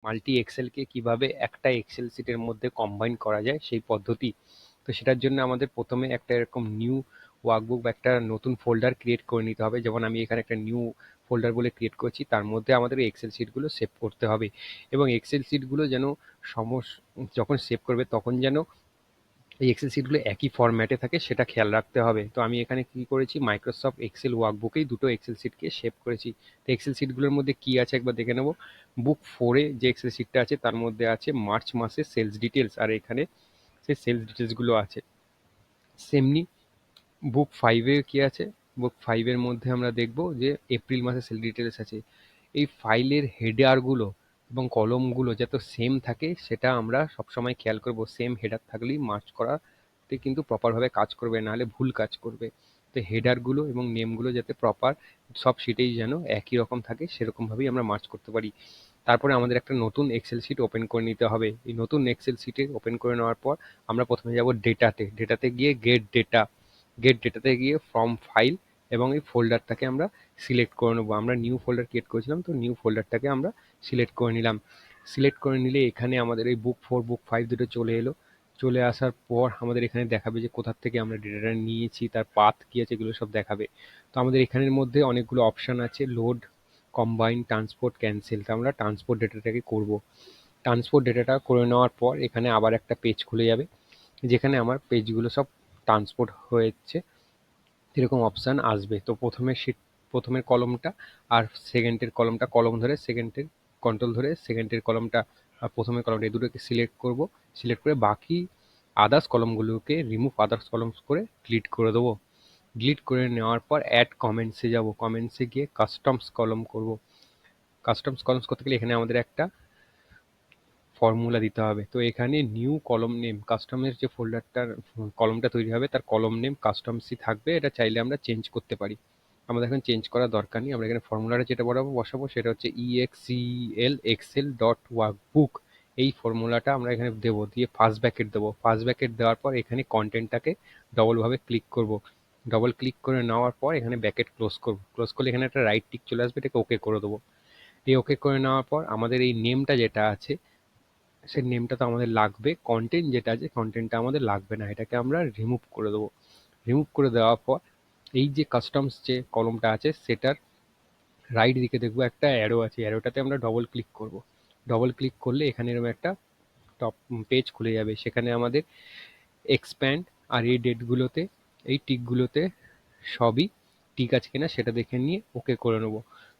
Multi এক্সেলকে কিভাবে একটা Excel শিটের মধ্যে কম্বাইন করা যায় সেই পদ্ধতি। তো সেটার জন্য আমাদের প্রথমে একটা এরকম নিউ ওয়ার্কবুক বা একটা নতুন ফোল্ডার ক্রিয়েট করে নিতে হবে। যেমন আমি এখানে একটা নিউ ফোল্ডার বলে ক্রিয়েট করছি, তার মধ্যে আমাদের এক্সেল শিটগুলো সেভ করতে হবে এবং এক্সেল শিটগুলো যেন সমস যখন সেভ করবে তখন যেন এই এক্সেল শিটগুলো একই ফরম্যাটে থাকে সেটা খেয়াল রাখতে হবে। তো আমি এখানে কি করেছি, মাইক্রোসফট এক্সেল ওয়ার্কবুকেই দুটো এক্সেল শিটকে সেভ করেছি। তো এক্সেল শিটগুলোর মধ্যে কি আছে একবার দেখে নেব। বুক 4-এ যে এক্সেল শিটটা আছে তার মধ্যে আছে মার্চ মাসের সেলস ডিটেলস, আর এখানে সেই সেলস ডিটেলসগুলো আছে। সেমনি বুক 5-এ কি আছে, বুক 5-এর মধ্যে আমরা দেখব যে এপ্রিল মাসের সেল ডিটেলস আছে। এই ফাইলের হেডারগুলো এবং কলমগুলো যাতে সেম থাকে সেটা আমরা সবসময় খেয়াল করব। সেম হেডার থাকলেই মার্চ করাতে কিন্তু প্রপারভাবে কাজ করবে, নাহলে ভুল কাজ করবে। তো হেডারগুলো এবং নেমগুলো যাতে প্রপার সব শিটেই যেন একই রকম থাকে সেরকমভাবেই আমরা মার্চ করতে পারি। তারপরে আমাদের একটা নতুন এক্সেল শিট ওপেন করে নিতে হবে। এই নতুন এক্সেল শিটে ওপেন করে নেওয়ার পর আমরা প্রথমে যাব ডেটাতে। ডেটাতে গিয়ে গেট ডেটাতে গিয়ে ফ্রম ফাইল এবং এই ফোল্ডারটাকে আমরা সিলেক্ট করে নেবো। আমরা নিউ ফোল্ডার ক্রিয়েট করেছিলাম, তো নিউ ফোল্ডারটাকে আমরা সিলেক্ট করে নিলাম। সিলেক্ট করে নিলে এখানে আমাদের এই বুক 4 বুক 5 দুটো চলে এলো। চলে আসার পর আমাদের এখানে দেখাবে যে কোথা থেকে আমরা ডেটাটা নিয়েছি, তার পাথ কী আছে, এগুলো সব দেখাবে। তো আমাদের এখানের মধ্যে অনেকগুলো অপশান আছে, লোড, কম্বাইন, ট্রান্সপোর্ট, ক্যান্সেল। তো আমরা ট্রান্সপোর্ট ডেটাটাকে করব। ট্রান্সপোর্ট ডেটাটা করে নেওয়ার পর এখানে আবার একটা পেজ খুলে যাবে, যেখানে আমার পেজগুলো সব ট্রান্সপোর্ট হয়েছে এরকম অপশান আসবে। তো প্রথমের কলমটা আর সেকেন্ডের কলমটা, কলম ধরে সেকেন্ডের কন্ট্রোল ধরে সেকেন্ডের কলমটা আর প্রথমের কলমটা, এই দুটোকে সিলেক্ট করব। সিলেক্ট করে বাকি আদার্স কলমগুলোকে রিমুভ আদার্স কলমস করে ডিলিট করে দেবো। ডিলিট করে নেওয়ার পর অ্যাড কমেন্টসে যাব। কমেন্টসে গিয়ে কাস্টমস কলম করব। কাস্টমস কলমস করতে গেলে এখানে আমাদের একটা ফর্মুলা দিতে হবে। তো এখানে নিউ কলম নেম, কাস্টমের যে ফোল্ডারটার কলমটা তৈরি হবে তার কলম নেম কাস্টমসই থাকবে। এটা চাইলে আমরা চেঞ্জ করতে পারি, আমাদের এখন চেঞ্জ করার দরকার নেই। আমরা এখানে ফর্মুলাটা যেটা বসাবো সেটা হচ্ছে EXCL এক্সেল ডট ওয়ার্কবুক। এই ফর্মুলাটা আমরা এখানে দেবো, দিয়ে ফার্স্ট ব্র্যাকেট দেবো। ফার্স্ট ব্র্যাকেট দেওয়ার পর এখানে কন্টেন্টটাকে ডবলভাবে ক্লিক করব। ডবল ক্লিক করে নেওয়ার পর এখানে ব্র্যাকেট ক্লোজ করব। ক্লোজ করলে এখানে একটা রাইট টিক চলে আসবে, এটাকে ওকে করে দেবো। এই ওকে করে নেওয়ার পর আমাদের এই নেমটা যেটা আছে সেই নেমটা তো আমাদের লাগবে, কন্টেন্ট যেটা আছে কন্টেন্টটা আমাদের লাগবে না, এটাকে আমরা রিমুভ করে দেবো। রিমুভ করে দেওয়ার পর এই যে কাস্টমস যে কলমটা আছে সেটার রাইট দিকে দেখবো একটা অ্যারো আছে, অ্যারোটাতে আমরা ডবল ক্লিক করব। ডবল ক্লিক করলে এখানে এরকম একটা টপ পেজ খুলে যাবে, সেখানে আমাদের এক্সপ্যান্ড আর এই ডেটগুলোতে এই টিকগুলোতে সবই ঠিক আছে কিনা সেটা দেখে নিয়ে ওকে করে নেবো।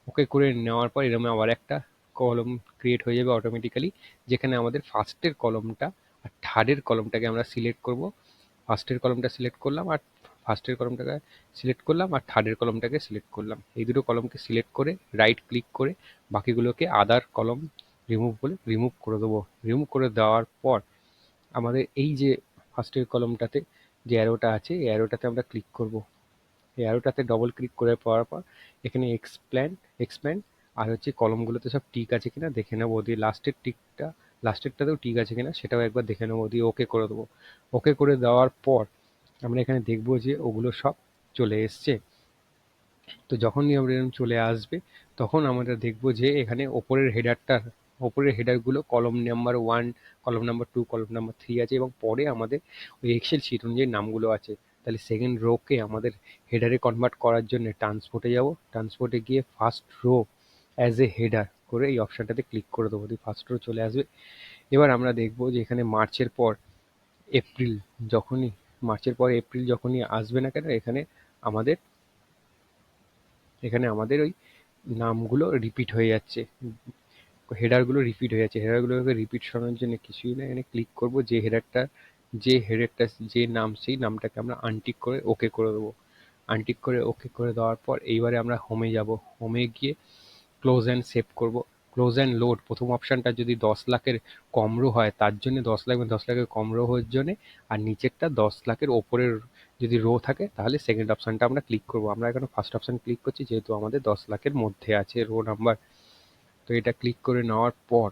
ওকে করে নেওয়ার পর এরকম আবার একটা কলম ক্রিয়েট হয়ে যাবে অটোমেটিক্যালি, যেখানে আমাদের ফার্স্টের কলমটা আর থার্ডের কলমটাকে আমরা সিলেক্ট করব। ফার্স্টের কলমটা সিলেক্ট করলাম আর ফার্স্টের কলমটাকে সিলেক্ট করলাম আর থার্ডের কলমটাকে সিলেক্ট করলাম। এই দুটো কলমকে সিলেক্ট করে রাইট ক্লিক করে বাকিগুলোকে আদার কলম রিমুভ বলে রিমুভ করে দেবো। রিমুভ করে দেওয়ার পর আমাদের এই যে ফার্স্টের কলমটাতে যে অ্যারোটা আছে এই অ্যারোটাতে আমরা ক্লিক করব। এই অ্যারোটাতে ডবল ক্লিক করে পাওয়ার পর এখানে এক্সপ্যান্ড আর হচ্ছে কলমগুলোতে সব টিক আছে কিনা দেখে নেবো, দিয়ে লাস্টেরটাতেও টিক আছে কিনা সেটাও একবার দেখে নেবো, দিয়ে ওকে করে দেবো। ওকে করে দেওয়ার পর আমরা এখানে দেখবো যে ওগুলো সব চলে এসছে। তো যখনই আমরা এরকম চলে আসবে তখন আমরা দেখবো যে এখানে ওপরের হেডারগুলো কলম নাম্বার 1, কলম নাম্বার 2, কলম নাম্বার 3 আছে এবং পরে আমাদের ওই এক্সেল শিট অনুযায়ী নামগুলো আছে। তাহলে সেকেন্ড রোকে আমাদের হেডারে কনভার্ট করার জন্য ট্রান্সপোর্টে যাব। ট্রান্সপোর্টে গিয়ে first row as a header করে এই অপশানটাতে ক্লিক করে দেবো, দিয়ে ফার্স্ট রো চলে আসবে। এবার আমরা দেখবো যে এখানে এপ্রিল যখনই এপ্রিল যখনই আসবে না কেন আমাদের এখানে ওই নামগুলো রিপিট হয়ে যাচ্ছে, হেডারগুলো রিপিট হয়ে যাচ্ছে। হেডারগুলোকে রিপিট সরানোর জন্য কিছুই না, এখানে ক্লিক করব, যে হেডারটা যে নাম সেই নামটাকে আমরা আনটিক করে ওকে করে দেবো। আনটিক করে ওকে করে দেওয়ার পর এইবারে আমরা হোমে যাব। হোমে গিয়ে ক্লোজ অ্যান্ড সেভ করব। ক্লোজ অ্যান্ড লোড, প্রথম অপশানটা যদি 10 লাখের কম রো হয় তার জন্য 10 লাখ, এবং 10 লাখের কম রো হওয়ার জন্যে, আর নিচেরটা 10 লাখের ওপরের যদি রো থাকে তাহলে সেকেন্ড অপশানটা আমরা ক্লিক করব। আমরা এখানে ফার্স্ট অপশান ক্লিক করছি যেহেতু আমাদের 10 লাখের মধ্যে আছে রো নাম্বার। তো এটা ক্লিক করে নেওয়ার পর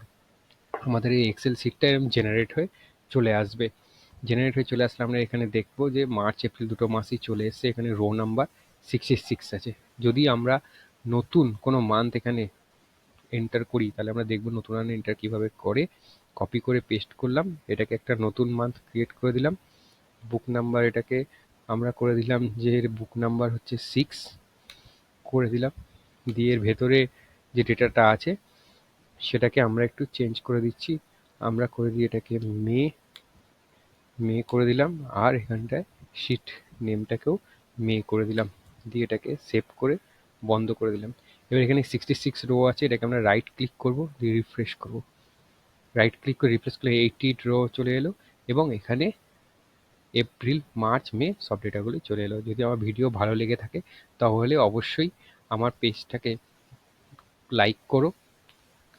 আমাদের এই এক্সেল শিটটা এরকম জেনারেট হয়ে চলে আসবে। জেনারেট হয়ে চলে আসলে আমরা এখানে দেখবো যে মার্চ এপ্রিল দুটো মাসই চলে এসছে। এখানে রো নাম্বার 66 আছে। যদি আমরা নতুন কোনো মান্থ এখানে এন্টার করি তাহলে আমরা দেখব নতুন রান এন্টার কীভাবে করে। কপি করে পেস্ট করলাম, এটাকে একটা নতুন মান্থ ক্রিয়েট করে দিলাম। বুক নাম্বার এটাকে আমরা করে দিলাম যে এর বুক নাম্বার হচ্ছে 6 করে দিলাম। দিয়ে এর ভেতরে যে ডেটাটা আছে সেটাকে আমরা একটু চেঞ্জ করে দিচ্ছি। আমরা করে দিই এটাকে মে মে করে দিলাম, আর এখানটায় শিট নেমটাকেও মে করে দিলাম। দিয়ে এটাকে সেভ করে বন্ধ করে দিলাম। এবার এখানে 66 রো আছে, এটাকে আমরা রাইট ক্লিক করব, দিয়ে রিফ্রেশ করব। রাইট ক্লিক করে রিফ্রেশ করলে 88 রো চলে এলো এবং এখানে এপ্রিল, মার্চ, মে সব ডেটাগুলি চলে এলো। যদি আমার ভিডিও ভালো লেগে থাকে তাহলে অবশ্যই আমার পেজটাকে লাইক করো,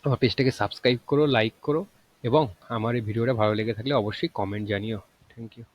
আমার পেজটাকে সাবস্ক্রাইব করো, লাইক করো এবং আমার এই ভিডিওটা ভালো লেগে থাকলে অবশ্যই কমেন্ট জানিও। Thank you.